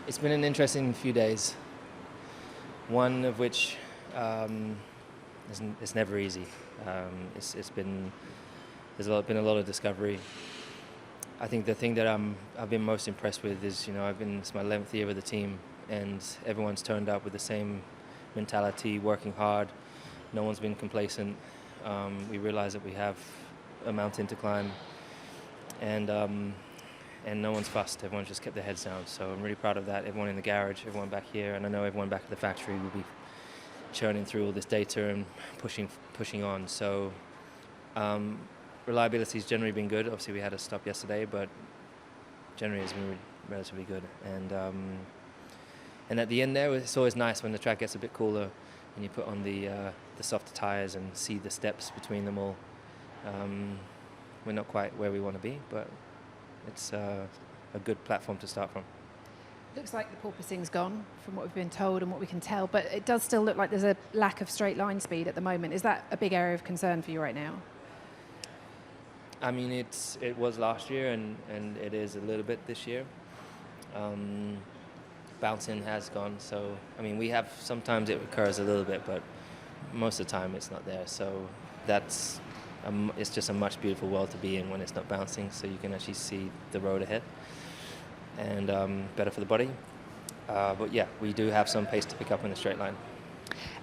It's been an interesting few days. One of which it's never easy. It's been been a lot of discovery. I think the thing that I've been most impressed with is it's my 11th year with the team, and everyone's turned up with the same mentality, working hard. No one's been complacent. We realize that we have a mountain to climb, and no one's fussed. Everyone's just kept their heads down. So I'm really proud of that. Everyone in the garage, everyone back here, and I know everyone back at the factory will be churning through all this data and pushing on. So reliability's generally been good. Obviously, we had a stop yesterday, but generally it's been relatively good. And at the end there, it's always nice when the track gets a bit cooler and you put on the softer tires and see the steps between them all. We're not quite where we want to be, but it's a good platform to start from. Looks like the porpoising's gone from what we've been told and what we can tell, but it does still look like there's a lack of straight line speed at the moment. Is that a big area of concern for you right now? I mean, it was last year and it is a little bit this year. Bouncing has gone, so I mean, we have sometimes it occurs a little bit, but most of the time it's not there. So it's just a much beautiful world to be in when it's not bouncing, so you can actually see the road ahead, and better for the body. But yeah, we do have some pace to pick up in the straight line.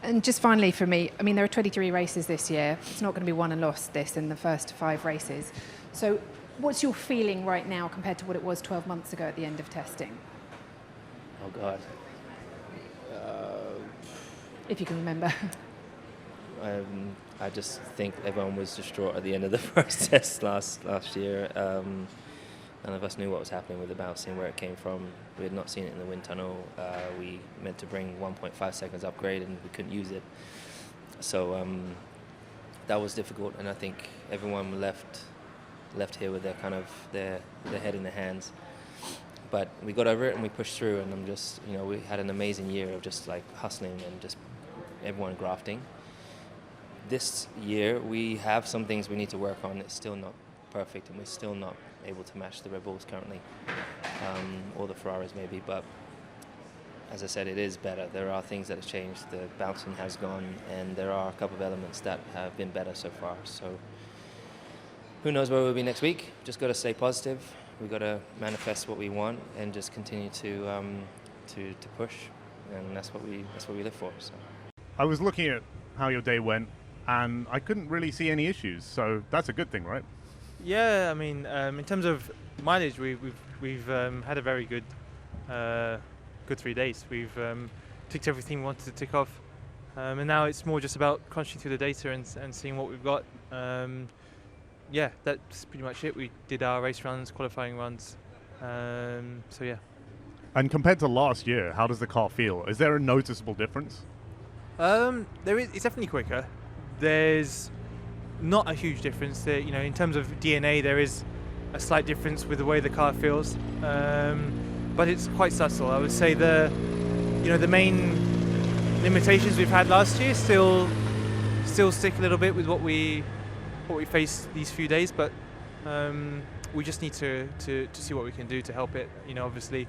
And just finally for me, I mean, there are 23 races this year. It's not going to be won and lost this in the first 5 races. So what's your feeling right now compared to what it was 12 months ago at the end of testing? Oh God. If you can remember. I just think everyone was distraught at the end of the first test last year. None of us knew what was happening with the bouncing, where it came from. We had not seen it in the wind tunnel. We meant to bring 1.5 seconds upgrade and we couldn't use it. So that was difficult, and I think everyone left here with their head in their hands. But we got over it and we pushed through, and we had an amazing year of just like hustling and just everyone grafting. This year we have some things we need to work on. It's still not perfect, and we're still not able to match the Red Bulls currently, or the Ferraris maybe, but as I said, it is better. There are things that have changed. The bouncing has gone, and there are a couple of elements that have been better so far. So who knows where we'll be next week? Just got to stay positive. We've got to manifest what we want and just continue to push, and that's what we live for. So I was looking at how your day went, and I couldn't really see any issues. So that's a good thing, right? Yeah, I mean, in terms of mileage, we've had a very good 3 days. We've ticked everything we wanted to tick off, and now it's more just about crunching through the data and seeing what we've got. Yeah, that's pretty much it. We did our race runs, qualifying runs, so yeah. And compared to last year, how does the car feel? Is there a noticeable difference? It's definitely quicker. There's not a huge difference there. In terms of DNA, there is a slight difference with the way the car feels, but it's quite subtle. I would say the main limitations we've had last year still stick a little bit with what we faced these few days, but we just need to see what we can do to help it. Obviously,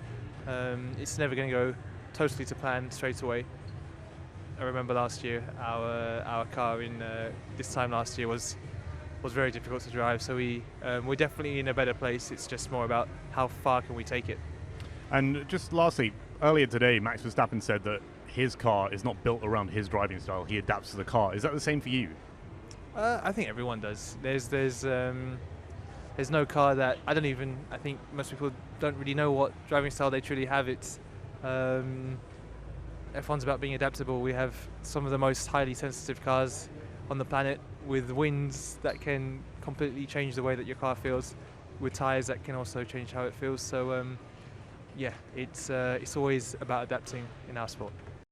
it's never going to go totally to plan straight away. I remember last year our car in this time last year was very difficult to drive, so we're definitely in a better place. It's just more about how far can we take it. And just lastly, earlier today, Max Verstappen said that his car is not built around his driving style. He adapts to the car. Is that the same for you? I think everyone does. There's no car that I think most people don't really know what driving style they truly have. It's F1's about being adaptable. We have some of the most highly sensitive cars on the planet, with winds that can completely change the way that your car feels, with tyres that can also change how it feels. So yeah, it's always about adapting in our sport.